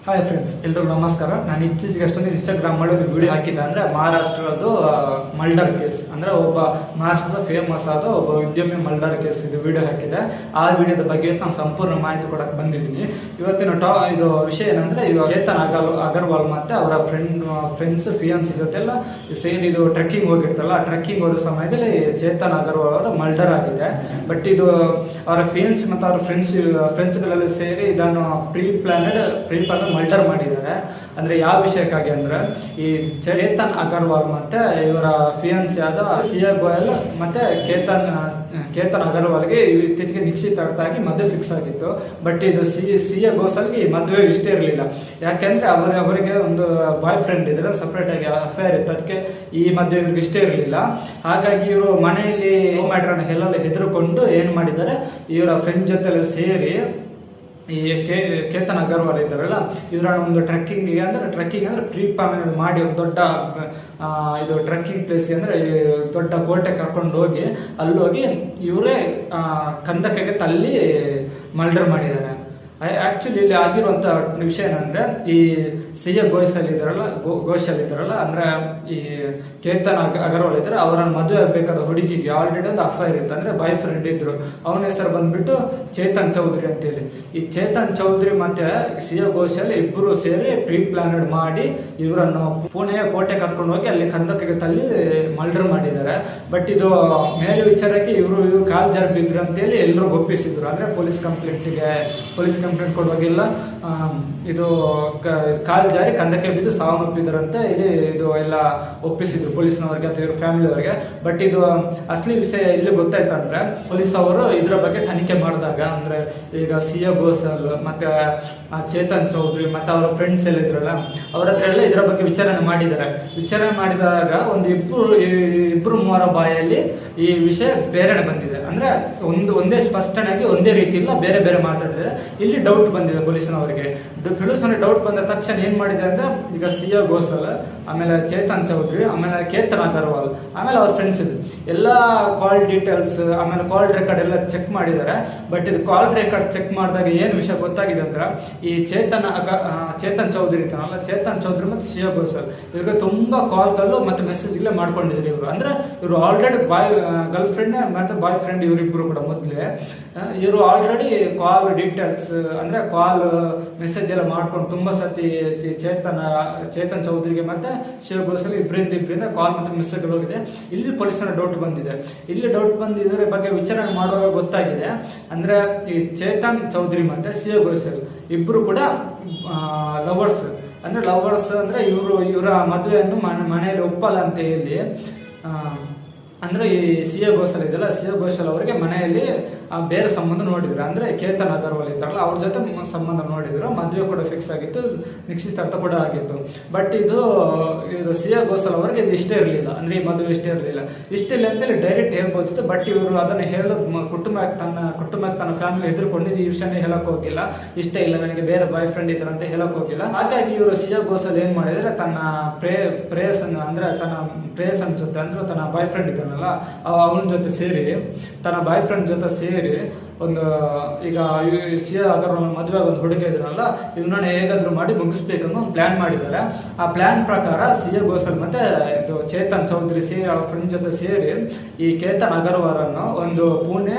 Hi friends, ಎಲ್ರಿಗೂ ನಮಸ್ಕಾರ. ನಾನು ಇತ್ತೀಚೆಗೆ ಅಷ್ಟೊಂದು ಇನ್ಸ್ಟಾಗ್ರಾಮ್ ಮಾಡಿ ಒಂದು ವಿಡಿಯೋ ಹಾಕಿದ್ದೆ. ಅಂದರೆ ಮಹಾರಾಷ್ಟ್ರದ್ದು ಮಲ್ಡರ್ ಕೇಸ್, ಅಂದರೆ ಒಬ್ಬ ಮಹಾರಾಷ್ಟ್ರದ ಫೇಮಸ್ ಆದ ಒಬ್ಬ ಉದ್ಯಮಿ ಮಲ್ಡರ್ ಕೇಸ್ ಇದು ವಿಡಿಯೋ ಹಾಕಿದೆ. ಆ ವಿಡಿಯೋದ ಬಗ್ಗೆ ನಾನು ಸಂಪೂರ್ಣ ಮಾಹಿತಿ ಕೊಡಕ್ಕೆ ಬಂದಿದ್ದೀನಿ. ಇವತ್ತಿನ ಇದು ವಿಷಯ ಏನಂದರೆ, ಇವಾಗ ಚೇತನ್ ಅಗರ್ವಾಲ್ ಮತ್ತು ಅವರ ಫ್ರೆಂಡ್ಸ್ ಫಿಯಾನ್ಸಿ ಜೊತೆಲ್ಲ ಸೇರಿ ಇದು ಟ್ರೆಕ್ಕಿಂಗ್ ಹೋಗಿರ್ತಲ್ಲ. ಆ ಟ್ರೆಕ್ಕಿಂಗ್ ಹೋದ ಸಮಯದಲ್ಲಿ ಚೇತನ್ ಅಗರ್ವಾಲ್ ಅವರ ಮಲ್ಡರ್ ಆಗಿದೆ. ಬಟ್ ಇದು ಅವರ ಫಿಯಾನ್ಸಿ ಮತ್ತು ಅವರ ಫ್ರೆಂಡ್ಸ್ಗಳೆಲ್ಲ ಸೇರಿ ಇದನ್ನು ಪ್ರೀ ಪ್ಲಾನ್ ಮಲ್ಡರ್ ಮಾಡಿದ್ದಾರೆ. ಅಂದ್ರೆ ಯಾವ ವಿಷಯಕ್ಕಾಗಿ ಅಂದ್ರೆ, ಈ ಚೇತನ್ ಅಗರ್ವಾಲ್ ಮತ್ತೆ ಇವರ ಫಿಯಾನ್ಸಿ ಆದ ಸಿಯಾ ಗೋಯಲ್ ಮತ್ತೆ ಕೇತನ್ ಅಗರ್ವಾಲ್ಗೆ ಇತ್ತೀಚೆಗೆ ನಿಶ್ಚಿತಾರ್ಥವಾಗಿ ಮದುವೆ ಫಿಕ್ಸ್ ಆಗಿತ್ತು. ಬಟ್ ಇದು ಸಿಯಾ ಗೋಸಲ್ಗೆ ಈ ಮದುವೆ ಇಷ್ಟ ಇರಲಿಲ್ಲ. ಯಾಕೆಂದ್ರೆ ಅವರಿಗೆ ಒಂದು ಬಾಯ್ ಫ್ರೆಂಡ್ ಇದ್ರೆ, ಸಪ್ರೇಟ್ ಆಗಿ ಅಫೇರ್ ಇತ್ತು. ಅದಕ್ಕೆ ಈ ಮದುವೆ ಇವ್ರಿಗೆ ಇಷ್ಟ ಇರಲಿಲ್ಲ. ಹಾಗಾಗಿ ಇವರು ಮನೆಯಲ್ಲಿ ಮ್ಯಾಟ್ರನ್ನ ಎಲ್ಲ ಹೆದರ್ಕೊಂಡು ಏನ್ ಮಾಡಿದ್ದಾರೆ, ಇವರ ಫ್ರೆಂಡ್ ಜೊತೆ ಸೇರಿ ಈ ಕೇತನ್ ಅಗರ್ವಾಲ್ ಇದ್ದಾರಲ್ಲ, ಇವರ ಒಂದು ಟ್ರೆಕ್ಕಿಂಗ್ ಅಂದ್ರೆ ಟ್ರಿಪ್ ಮಾಡಿ ಒಂದು ದೊಡ್ಡ ಇದು ಟ್ರೆಕ್ಕಿಂಗ್ ಪ್ಲೇಸ್ ಅಂದ್ರೆ ದೊಡ್ಡ ಕೋಟೆ ಕರ್ಕೊಂಡು ಹೋಗಿ ಅಲ್ಲೋಗಿ ಇವರೇ ಕಂದಕಕ್ಕೆ ತಲ್ಲಿ ಮರ್ಡರ್ ಮಾಡಿದ್ದಾರೆ. ಆಕ್ಚುಲಿ ಇಲ್ಲಿ ಆಗಿರುವಂತ ವಿಷಯ ಏನಂದ್ರೆ, ಈ ಸಿಯಾ ಘೋಷಾಲ್ ಇದ್ದಾರಲ್ಲ, ಅಂದ್ರೆ ಈ ಕೇತನ್ ಅಗರ್ವಾಲ್ ಇದ್ದಾರೆ, ಅವರನ್ನು ಮದುವೆ ಆಗಬೇಕಾದ ಹುಡುಗಿಗೆ ಆಲ್ರೆಡಿ ಒಂದು ಅಫೈರ್ ಇತ್ತು, ಅಂದ್ರೆ ಬಾಯ್ ಫ್ರೆಂಡ್ ಇದ್ರು. ಅವನ ಹೆಸರು ಬಂದ್ಬಿಟ್ಟು ಚೇತನ್ ಚೌಧರಿ ಅಂತೇಳಿ. ಈ ಚೇತನ್ ಚೌಧರಿ ಮತ್ತೆ ಸಿಯಾ ಘೋಷಾಲ್ ಇಬ್ಬರು ಸೇರಿ ಪ್ರೀ ಪ್ಲಾನೆಡ್ ಮಾಡಿ ಇವರನ್ನು ಪುಣೆಯ ಕೋಟೆ ಕರ್ಕೊಂಡು ಹೋಗಿ ಅಲ್ಲಿ ಕಂದಕಕ್ಕೆ ತಲ್ಲಿ ಮರ್ಡರ್ ಮಾಡಿದ್ದಾರೆ. ಬಟ್ ಇದು ಮೇಲೆ ವಿಚಾರಕ್ಕೆ ಇವರು ಕಾಲ್ ಜಾರ್ ಬಿದ್ರು ಅಂತೇಳಿ ಎಲ್ಲರೂ ಒಪ್ಪಿಸಿದ್ರು. ಅಂದ್ರೆ ಪೊಲೀಸ್ ಕಂಪ್ಲೇಂಟ್ ಕೊಡುವಾಗಿಲ್ಲ, ಇದು ಕಾಲ್ ಜಾರಿ ಕಂದಕ್ಕೆ ಬಿದ್ದು ಸಾವನ್ನಪ್ಪಿದರಂತೆ ಇದು ಎಲ್ಲ ಒಪ್ಪಿಸಿದ್ರು ಪೊಲೀಸ್ನವರಿಗೆ ಅಥವಾ ಇವ್ರ ಫ್ಯಾಮಿಲಿಯವರಿಗೆ. ಬಟ್ ಇದು ಅಸಲಿ ವಿಷಯ ಇಲ್ಲಿ ಗೊತ್ತಾಯ್ತಂದ್ರೆ, ಪೊಲೀಸ್ ಅವರು ಇದ್ರ ಬಗ್ಗೆ ತನಿಖೆ ಮಾಡಿದಾಗ, ಅಂದ್ರೆ ಈಗ ಸಿಯಾ ಘೋಷಾಲ್ ಮತ್ತೆ ಚೇತನ್ ಚೌಧರಿ ಮತ್ತೆ ಅವರ ಫ್ರೆಂಡ್ಸ್ ಎಲ್ಲ ಇದ್ರಲ್ಲ, ಅವ್ರ ಹತ್ರ ಎಲ್ಲ ಇದ್ರ ಬಗ್ಗೆ ವಿಚಾರಣೆ ಮಾಡಿದಾಗ ಒಂದು ಇಬ್ರು ಮೂವರ ಬಾಯಲ್ಲಿ ಈ ವಿಷಯ ಬೇರೆನೆ ಬಂದಿದೆ. ಅಂದ್ರೆ ಒಂದೇ ಸ್ಪಷ್ಟನೆಯಾಗಿ ಒಂದೇ ರೀತಿ ಇಲ್ಲ, ಬೇರೆ ಬೇರೆ ಮಾತಾಡಿದ್ರೆ ಇಲ್ಲಿ ಡೌಟ್ ಬಂದಿದೆ ಪೊಲೀಸ್ನವರಿಗೆ. ಡೌಟ್ ಬಂದ ತಕ್ಷಣ ಏನ್ ಮಾಡಿದೆ ಅಂದ್ರೆ, ಈಗ ಸಿಯಾ ಘೋಷಾಲ್, ಆಮೇಲೆ ಚೇತನ್ ಚೌಧರಿ, ಆಮೇಲೆ ಕೇತನ್ ಅಗರ್ವಾಲ್, ಆಮೇಲೆ ಅವ್ರ ಫ್ರೆಂಡ್ಸ್ ಇದು ಎಲ್ಲ ಕಾಲ್ ಡೀಟೇಲ್ಸ್, ಆಮೇಲೆ ಕಾಲ್ ರೆಕಾರ್ಡ್ ಎಲ್ಲ ಚೆಕ್ ಮಾಡಿದ್ದಾರೆ. ಬಟ್ ಇದು ಕಾಲ್ ರೆಕಾರ್ಡ್ ಚೆಕ್ ಮಾಡಿದಾಗ ಏನ್ ವಿಷಯ ಗೊತ್ತಾಗಿದೆ ಅಂದ್ರೆ, ಈ ಚೇತನ್ ಚೌಧರಿ ಇದ್ದಾನಲ್ಲ, ಚೇತನ್ ಚೌಧರಿ ಮತ್ತು ಸಿಯಾ ಘೋಷಾಲ್ ಇವ್ರಿಗೆ ತುಂಬಾ ಕಾಲ್ಗಳು ಮತ್ತೆ ಮೆಸೇಜ್ಗಳೇ ಮಾಡ್ಕೊಂಡಿದ್ರು ಇವರು. ಅಂದ್ರೆ ಇವರು ಆಲ್ರೆಡಿ ಗರ್ಲ್ ಫ್ರೆಂಡ್ ಮತ್ತೆ ಬಾಯ್ ಫ್ರೆಂಡ್ ಇವರಿಬ್ರು ಕೂಡ ಮೊದಲೇ ಇವರು ಆಲ್ರೆಡಿ ಕಾಲ್ ಡೀಟೇಲ್ಸ್ ಅಂದ್ರೆ ಕಾಲ್ ಮೆಸೇಜ್ ಎಲ್ಲ ಮಾಡ್ಕೊಂಡು ತುಂಬಾ ಸತಿ ಚೇತನ್ ಚೌಧರಿಗೆ ಮತ್ತೆ ಸಿಯಾ ಘೋಷಾಲ್ ಇಬ್ಬರಿಂದ ಕಾಲ್ ಮತ್ತೆ ಮೆಸೇಜ್ ಹೋಗಿದೆ. ಇಲ್ಲಿ ಪೊಲೀಸರ ಡೌಟ್ ಬಂದಿದೆ. ಇದರ ಬಗ್ಗೆ ವಿಚಾರಣೆ ಮಾಡುವಾಗ ಗೊತ್ತಾಗಿದೆ, ಅಂದ್ರೆ ಈ ಚೇತನ್ ಚೌಧರಿ ಮತ್ತೆ ಸಿಯಾ ಘೋಷಾಲ್ ಇಬ್ರು ಕೂಡ ಲವರ್ಸ್ ಅಂದ್ರೆ ಇವರ ಮದುವೆಯನ್ನು ಮನೆಯಲ್ಲಿ ಒಪ್ಪಲ್ಲ ಅಂತ ಹೇಳಿ, ಅಂದ್ರೆ ಈ ಸಿಯಾ ಘೋಷಾಲ್ ಇದೆಯಲ್ಲ, ಸಿಯಾ ಘೋಷಾಲ್ ಅವರಿಗೆ ಮನೆಯಲ್ಲಿ ಬೇರೆ ಸಂಬಂಧ ನೋಡಿದ್ರು. ಅಂದ್ರೆ ಕೇತನ್ ಅಗರ್ವಾಲ್ ಇದ್ದಾರಲ್ಲ, ಅವ್ರ ಜೊತೆ ಸಂಬಂಧ ನೋಡಿದ್ರು. ಮದುವೆ ಕೂಡ ಫಿಕ್ಸ್ ಆಗಿತ್ತು, ನಿಶ್ಚಿತಾರ್ಥ ಕೂಡ ಆಗಿತ್ತು. ಬಟ್ ಇದು ಸಿಯಾ ಘೋಷಾಲ್ ಅವರಿಗೆ ಇದು ಇಷ್ಟ ಇರಲಿಲ್ಲ. ಅಂದ್ರೆ ಈ ಮದುವೆ ಇಷ್ಟ ಇಲ್ಲ ಅಂತೇಳಿ ಡೈರೆಕ್ಟ್ ಹೇಳ್ಬೋದಿತ್ತು. ಬಟ್ ಇವರು ಅದನ್ನ ಹೇಳೋದು ಕುಟುಂಬಕ್ಕೆ ತನ್ನ ಫ್ಯಾಮಿಲಿ ಹೆದರ್ಕೊಂಡಿದ್ದು ಈ ವಿಷಯನೇ ಹೇಳಕ್ ಹೋಗಿಲ್ಲ. ಇಷ್ಟ ಇಲ್ಲ ನನಗೆ, ಬೇರೆ ಬಾಯ್ ಫ್ರೆಂಡ್ ಇದ್ರು ಅಂತ ಹೇಳಕ್ ಹೋಗಿಲ್ಲ. ಹಾಗಾಗಿ ಇವರು ಸಿಯಾ ಘೋಷಾಲ್ ಏನ್ ಮಾಡಿದ್ರೆ, ತನ್ನ ಪ್ರೇಯಸನ್ ಜೊತೆ ಅಂದ್ರೆ ತನ್ನ ಬಾಯ್ ಫ್ರೆಂಡ್ ಇದ್ದಾನಲ್ಲ, ಅವನ ಜೊತೆ ಸೇರಿ ತನ್ನ ಬಾಯ್ ಫ್ರೆಂಡ್ ಜೊತೆ ಸೇರಿ ಒಂದು ಈಗ ಸಿಯಾ ಅಗರ್ವಾಲ್ ಮದುವೆ ಒಂದು ಹುಡುಗ ಇದ್ರಲ್ಲ, ಇವನನ್ನ ಹೇಗಾದ್ರೂ ಮಾಡಿ ಮುಗಿಸ್ಬೇಕನ್ನೋ ಒಂದು ಪ್ಲಾನ್ ಮಾಡಿದ್ದಾರೆ. ಆ ಪ್ಲಾನ್ ಪ್ರಕಾರ ಸಿಯಾ ಘೋಷಾಲ್ ಮತ್ತೆ ಇದು ಚೇತನ್ ಚೌಧರಿ ಸೇರಿ ಅವ್ರ ಫ್ರೆಂಡ್ ಜೊತೆ ಸೇರಿ ಈ ಕೇತನ್ ಅಗರ್ವಾಲ್ ಅನ್ನು ಒಂದು ಪುಣೆ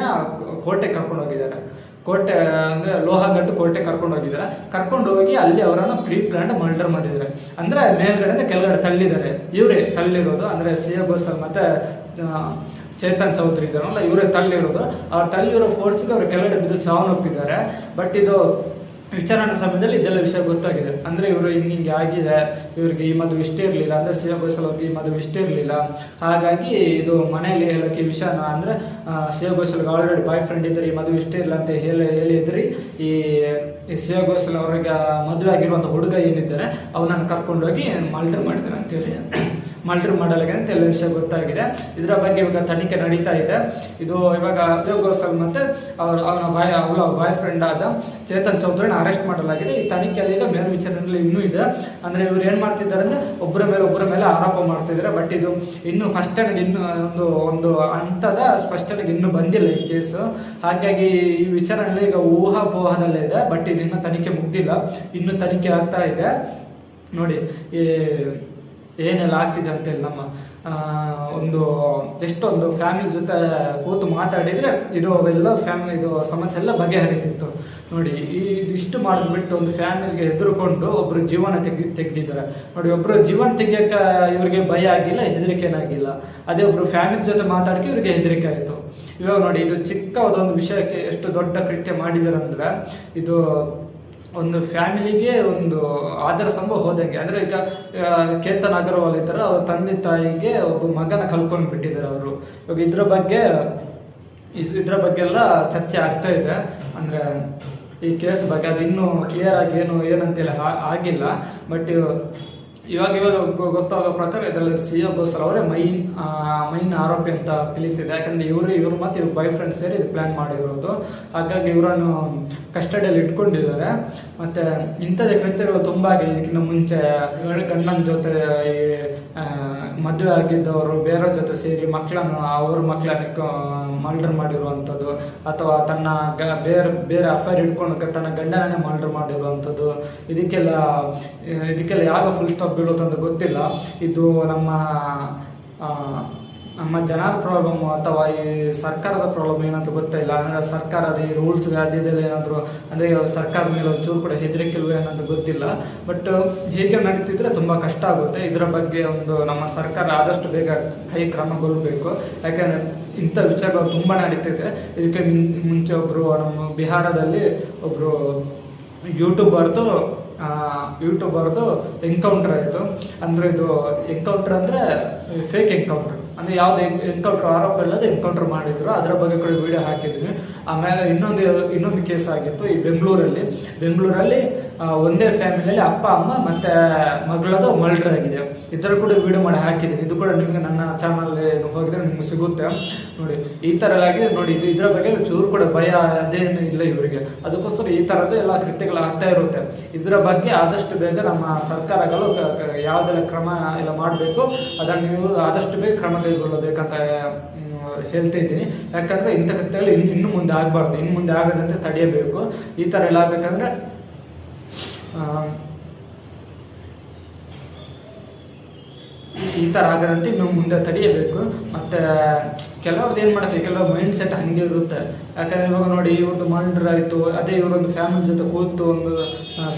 ಕೋಟೆ ಕರ್ಕೊಂಡು ಹೋಗಿದ್ದಾರೆ. ಕೋಟೆ ಅಂದ್ರೆ ಲೋಹಗಡ್ಡು ಕೋಟೆ ಕರ್ಕೊಂಡು ಹೋಗಿ ಅಲ್ಲಿ ಅವರನ್ನು ಪ್ರೀ ಪ್ಲಾನ್ ಮರ್ಡರ್ ಮಾಡಿದ್ದಾರೆ. ಅಂದ್ರೆ ಮೇಲ್ಗಡೆ ಕೆಳಗಡೆ ತಳ್ಳಿದ್ದಾರೆ. ಇವರೇ ತಳ್ಳಿರೋದು. ಅಂದ್ರೆ ಸಿಯಾ ಘೋಷಾಲ್ ಮತ್ತೆ ಚೇತನ್ ಚೌಧರಿ ಇದ್ದಾರಲ್ಲ, ಇವರೇ ತಳ್ಳಿರೋದು. ಅವ್ರು ತಳ್ಳಿರೋ ಫೋರ್ಸ್ಗೆ ಅವ್ರು ಕೆಳಗಡೆ ಬಿದ್ದು ಸಾವನ್ನಪ್ಪಿದ್ದಾರೆ. ಬಟ್ ಇದು ವಿಚಾರಣೆ ಸಮಯದಲ್ಲಿ ಇದೆಲ್ಲ ವಿಷಯ ಗೊತ್ತಾಗಿದೆ. ಅಂದ್ರೆ ಇವರು ಹಿಂಗೆ ಆಗಿದೆ, ಇವ್ರಿಗೆ ಈ ಮದುವೆ ಇಷ್ಟ ಇರಲಿಲ್ಲ, ಅಂದ್ರೆ ಸಿಯಾ ಘೋಷಾಲ್ ಅವ್ರಿಗೆ ಈ ಮದುವೆ ಇಷ್ಟ ಇರಲಿಲ್ಲ. ಹಾಗಾಗಿ ಇದು ಮನೆಯಲ್ಲಿ ಹೇಳಕ್ಕೆ ಈ ವಿಷಯನ, ಅಂದ್ರೆ ಸಿಯಾ ಘೋಷಾಲ್ಗೆ ಆಲ್ರೆಡಿ ಬಾಯ್ ಫ್ರೆಂಡ್ ಇದ್ದಾರೆ, ಈ ಮದುವೆ ಇಷ್ಟ ಇಲ್ಲ ಅಂತ ಹೇಳಿದ್ರಿ. ಈ ಸಿಯಾ ಘೋಷಾಲ್ ಅವ್ರಿಗೆ ಮದುವೆ ಆಗಿರುವಂಥ ಹುಡುಗ ಏನಿದ್ದಾರೆ ಅವನನ್ನು ಕರ್ಕೊಂಡೋಗಿ ಮರ್ಡರ್ ಮಾಡಿದ್ದಾರೆ ಅಂತೇಳಿ ಮರ್ಡರ್ ಮಾಡಲಾಗಿದೆ ಅಂತ ಎಲ್ಲ ವಿಷಯ ಗೊತ್ತಾಗಿದೆ. ಇದರ ಬಗ್ಗೆ ಇವಾಗ ತನಿಖೆ ನಡೀತಾ ಇದೆ. ಇದು ಇವಾಗ ಅಜಯ್ ಗೋಸಲ್ ಮತ್ತೆ ಅವನ ಬಾಯ್ ಫ್ರೆಂಡ್ ಆದ ಚೇತನ್ ಚೌಧರಿನ ಅರೆಸ್ಟ್ ಮಾಡಲಾಗಿದೆ. ಈ ತನಿಖೆಯಲ್ಲಿ ಈಗ ಮೇಲ್ವಿಚಾರಣೆಯಲ್ಲಿ ಇನ್ನೂ ಇದೆ. ಅಂದ್ರೆ ಇವ್ರು ಏನ್ ಮಾಡ್ತಿದ್ದಾರೆ ಅಂದ್ರೆ ಒಬ್ಬರ ಮೇಲೆ ಆರೋಪ ಮಾಡ್ತಿದ್ದಾರೆ. ಬಟ್ ಇದು ಇನ್ನು ಸ್ಪಷ್ಟನೆಗೆ ಇನ್ನು ಒಂದು ಹಂತದ ಸ್ಪಷ್ಟನೆಗೆ ಇನ್ನೂ ಬಂದಿಲ್ಲ ಈ ಕೇಸು. ಹಾಗಾಗಿ ಈ ವಿಚಾರಣೆಯಲ್ಲಿ ಈಗ ಊಹಾಪೋಹದಲ್ಲೇ ಇದೆ. ಬಟ್ ಇದನ್ನ ತನಿಖೆ ಮುಗ್ದಿಲ್ಲ, ಇನ್ನು ತನಿಖೆ ಆಗ್ತಾ ಇದೆ. ನೋಡಿ ಏನೆಲ್ಲ ಆಗ್ತಿದೆ ಅಂತೇಳಿ ನಮ್ಮ ಒಂದು ಫ್ಯಾಮಿಲಿ ಜೊತೆ ಕೂತು ಮಾತಾಡಿದರೆ ಇದು ಸಮಸ್ಯೆ ಎಲ್ಲ ಬಗೆಹರಿತಿತ್ತು. ನೋಡಿ ಇದಿಷ್ಟು ಮಾಡಿದ್ಬಿಟ್ಟು ಒಂದು ಫ್ಯಾಮಿಲಿಗೆ ಹೆದರ್ಕೊಂಡು ಒಬ್ಬರು ಜೀವನ ತೆಗೆದಿದ್ದಾರೆ. ನೋಡಿ ಒಬ್ಬರು ಜೀವನ ತೆಗಿಯೋಕೆ ಇವ್ರಿಗೆ ಭಯ ಆಗಿಲ್ಲ, ಹೆದರಿಕೆನಾಗಿಲ್ಲ. ಅದೇ ಒಬ್ಬರು ಫ್ಯಾಮಿಲಿ ಜೊತೆ ಮಾತಾಡೋಕ್ಕೆ ಇವ್ರಿಗೆ ಹೆದರಿಕೆ ಆಯಿತು. ಇವಾಗ ನೋಡಿ ಇದು ಚಿಕ್ಕದೊಂದು ವಿಷಯಕ್ಕೆ ಎಷ್ಟು ದೊಡ್ಡ ಕೃತ್ಯ ಮಾಡಿದ್ದಾರೆ ಅಂದರೆ ಇದು ಒಂದು ಫ್ಯಾಮಿಲಿಗೆ ಒಂದು ಆಧಾರ ಸ್ತಂಭ ಹೋದಂಗೆ. ಅಂದರೆ ಈಗ ಕೇತನ್ ಅಗರ್ವಾಲ್ ಇದ್ದಾರೆ, ಅವ್ರ ತಂದೆ ತಾಯಿಗೆ ಒಬ್ಬ ಮಗನ ಕಲ್ಕೊಂಡು ಬಿಟ್ಟಿದ್ದಾರೆ ಅವರು. ಇವಾಗ ಇದ್ರ ಬಗ್ಗೆ ಎಲ್ಲ ಚರ್ಚೆ ಆಗ್ತಾ ಇದೆ. ಅಂದರೆ ಈ ಕೇಸ್ ಬಗ್ಗೆ ಅದು ಇನ್ನೂ ಕ್ಲಿಯರ್ ಆಗಿ ಏನಂತೇಳಿ ಆಗಿಲ್ಲ. ಬಟ್ ಇವಾಗ ಗೊತ್ತಾಗೋ ಪ್ರಕಾರ ಇದರಲ್ಲಿ ಸಿ.ಎಂ. ಗೋಸಲ್ ಅವರೇ ಮೈನ್ ಆರೋಪಿ ಅಂತ ತಿಳಿತಿದೆ. ಯಾಕಂದರೆ ಇವರು ಮತ್ತು ಇವ್ರ ಬಾಯ್ ಫ್ರೆಂಡ್ ಸೇರಿ ಇದು ಪ್ಲ್ಯಾನ್ ಮಾಡಿರೋದು. ಹಾಗಾಗಿ ಇವರನ್ನು ಕಸ್ಟಡಿಯಲ್ಲಿ ಇಟ್ಕೊಂಡಿದ್ದಾರೆ. ಮತ್ತು ಇಂಥದ್ದೇ ಕೃತ್ಯಗಳು ತುಂಬ ಆಗಿದೆ. ಇದಕ್ಕಿಂತ ಮುಂಚೆ ಗಂಡನ ಜೊತೆ ಮದುವೆ ಆಗಿದ್ದವರು ಬೇರೆಯವ್ರ ಜೊತೆ ಸೇರಿ ಅವ್ರ ಮಕ್ಕಳನ್ನು ಮರ್ಡರ್ ಮಾಡಿರುವಂಥದ್ದು, ಅಥವಾ ತನ್ನ ಬೇರೆ ಅಫೇರ್ ಇಟ್ಕೊಂಡು ತನ್ನ ಗಂಡನೇ ಮರ್ಡರ್ ಮಾಡಿರುವಂಥದ್ದು. ಇದಕ್ಕೆಲ್ಲ ಯಾವ ಫುಲ್ ಸ್ಟಾಪ್ ಬೀಳುತ್ತಂತ ಗೊತ್ತಿಲ್ಲ. ಇದು ನಮ್ಮ ಜನರ ಪ್ರಾಬ್ಲಮ್ ಅಥವಾ ಈ ಸರ್ಕಾರದ ಪ್ರಾಬ್ಲಮ್ ಏನಂತ ಗೊತ್ತಿಲ್ಲ. ಅಂದರೆ ಸರ್ಕಾರದ ಈ ರೂಲ್ಸ್ ಅದೆಲ್ಲ ಏನಾದರೂ ಅಂದರೆ ಸರ್ಕಾರದ ಮೇಲೆ ಒಂಚೂರು ಕೂಡ ಹೆದರಿಕೆಲ್ವ ಏನಂತ ಗೊತ್ತಿಲ್ಲ. ಬಟ್ ಹೀಗೆ ನಡೀತಿದ್ರೆ ತುಂಬ ಕಷ್ಟ ಆಗುತ್ತೆ. ಇದರ ಬಗ್ಗೆ ನಮ್ಮ ಸರ್ಕಾರ ಆದಷ್ಟು ಬೇಗ ಕ್ರಮಗೊಳ್ಳಬೇಕು. ಯಾಕೆಂದರೆ ಇಂಥ ವಿಚಾರಗಳು ತುಂಬ ನಡೀತಿದೆ. ಇದಕ್ಕೆ ಮುಂಚೆ ನಮ್ಮ ಬಿಹಾರದಲ್ಲಿ ಒಬ್ಬರು ಯೂಟ್ಯೂಬರ್ದು ಎನ್ಕೌಂಟರ್ ಆಯಿತು. ಅಂದರೆ ಇದು ಎನ್ಕೌಂಟರ್ ಅಂದರೆ ಫೇಕ್ ಎನ್ಕೌಂಟರ್, ಅಂದರೆ ಯಾವುದೇ ಎನ್ಕೌಂಟರ್ ಆರೋಪ ಇಲ್ಲದೆ ಎನ್ಕೌಂಟರ್ ಮಾಡಿದ್ರು. ಅದರ ಬಗ್ಗೆ ಕೂಡ ವಿಡಿಯೋ ಹಾಕಿದ್ವಿ. ಆಮೇಲೆ ಇನ್ನೊಂದು ಕೇಸ್ ಆಗಿತ್ತು ಈ ಬೆಂಗಳೂರಲ್ಲಿ ಒಂದೇ ಫ್ಯಾಮಿಲಿಯಲ್ಲಿ ಅಪ್ಪ ಅಮ್ಮ ಮತ್ತು ಮಗಳದು ಮರ್ಡರ್ ಆಗಿದೆ. ಇದರ ಕೂಡ ವಿಡಿಯೋ ಮಾಡಿ ಹಾಕಿದ್ದೀನಿ. ಇದು ಕೂಡ ನಿಮಗೆ ನನ್ನ ಚಾನಲ್ ಹೋಗಿದ್ರೆ ನಿಮ್ಗೆ ಸಿಗುತ್ತೆ ನೋಡಿ. ಈ ಥರ ಎಲ್ಲ ಆಗಿದೆ ನೋಡಿ. ಇದರ ಬಗ್ಗೆ ಚೂರು ಕೂಡ ಭಯ ಅದೇನು ಇಲ್ಲ ಇವರಿಗೆ. ಅದಕ್ಕೋಸ್ಕರ ಈ ಥರದ್ದು ಎಲ್ಲ ಕೃತ್ಯಗಳು ಆಗ್ತಾ ಇರುತ್ತೆ. ಇದರ ಬಗ್ಗೆ ಆದಷ್ಟು ಬೇಗ ನಮ್ಮ ಸರ್ಕಾರಗಳು ಯಾವುದೆಲ್ಲ ಕ್ರಮ ಎಲ್ಲ ಮಾಡಬೇಕು ಅದನ್ನು ನೀವು ಆದಷ್ಟು ಬೇಗ ಕ್ರಮ ಕೈಗೊಳ್ಳಬೇಕಂತ ಹೇಳ್ತಾ ಇದ್ದೀನಿ. ಯಾಕಂದರೆ ಇಂಥ ಕೃತ್ಯಗಳು ಇನ್ನು ಮುಂದೆ ಆಗಬಾರ್ದು, ಇನ್ನು ಮುಂದೆ ಆಗದಂತೆ ತಡೆಯಬೇಕು. ಈ ಥರ ಎಲ್ಲ ಆಗಬೇಕಂದ್ರೆ ಈ ಥರ ಆಗದಂತೆ ಇನ್ನು ಮುಂದೆ ತಡೆಯಬೇಕು. ಮತ್ತು ಕೆಲವ್ರದ್ದು ಏನು ಮಾಡೋಕ್ಕೆ ಕೆಲವು ಮೈಂಡ್ ಸೆಟ್ ಹಾಗೆ ಇರುತ್ತೆ. ಯಾಕಂದರೆ ಇವಾಗ ನೋಡಿ ಇವ್ರದ್ದು ಮರ್ಡರ್ ಆಯಿತು, ಅದೇ ಇವರೊಂದು ಫ್ಯಾಮಿಲಿ ಜೊತೆ ಕೂತು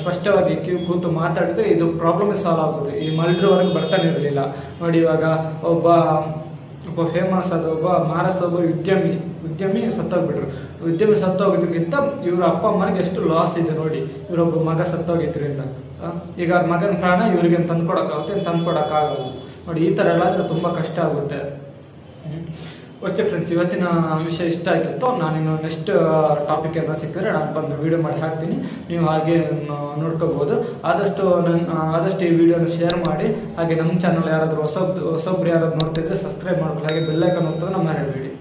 ಸ್ಪಷ್ಟವಾಗಿ ಕೂತು ಮಾತಾಡಿದ್ರೆ ಇದು ಪ್ರಾಬ್ಲಮ್ ಸಾಲ್ವ್ ಆಗೋದು. ಈ ಮರ್ಡರ್ವರೆಗೆ ಬರ್ತಾನೆ ಇರಲಿಲ್ಲ ನೋಡಿ. ಇವಾಗ ಒಬ್ಬ ಫೇಮಸ್ ಆದ ಮಹಾರಾಷ್ಟ್ರದ ಉದ್ಯಮಿ ಸತ್ತೋಗ್ಬಿಟ್ರು. ಉದ್ಯಮಿ ಸತ್ತೋಗೋದಕ್ಕಿಂತ ಇವ್ರ ಅಪ್ಪ ಅಮ್ಮನಿಗೆ ಎಷ್ಟು ಲಾಸ್ ಇದೆ ನೋಡಿ. ಇವರೊಬ್ಬ ಮಗ ಸತ್ತೋಗಿದ್ರಿಂದ ಈಗ ಮಗನ ಪ್ರಾಣ ಇವರಿಗೆ ತಂದ್ಕೊಡಕ್ಕಾಗಲ್ಲ ನೋಡಿ. ಈ ಥರ ಎಲ್ಲ ಆದರೆ ತುಂಬ ಕಷ್ಟ ಆಗುತ್ತೆ. ಓಕೆ ಫ್ರೆಂಡ್ಸ್, ಇವತ್ತಿನ ವಿಷಯ ಇಷ್ಟ ಆಗಿತ್ತು. ನಾನಿನ್ನು ನೆಕ್ಸ್ಟ್ ಟಾಪಿಕ್ ಎಲ್ಲ ಸಿಕ್ಕಿದ್ರೆ ನಾನು ಬಂದು ವೀಡಿಯೋ ಮಾಡಿ ಹಾಕ್ತೀನಿ. ನೀವು ಹಾಗೆ ನೋಡ್ಕೋಬೋದು. ಆದಷ್ಟು ಈ ವಿಡಿಯೋನ ಶೇರ್ ಮಾಡಿ. ಹಾಗೆ ನಮ್ಮ ಚಾನಲ್ ಯಾರಾದರೂ ಹೊಸಬ್ರು ಯಾರಾದ್ರು ನೋಡ್ತಿದ್ರೆ ಸಬ್ಸ್ಕ್ರೈಬ್ ಮಾಡ್ಕೊಳ್ಳಿ. ಹಾಗೆ ಬೆಲ್ ಐಕಾನ್ ಒತ್ತೋದನ್ನ ಮರಿಬೇಡಿ.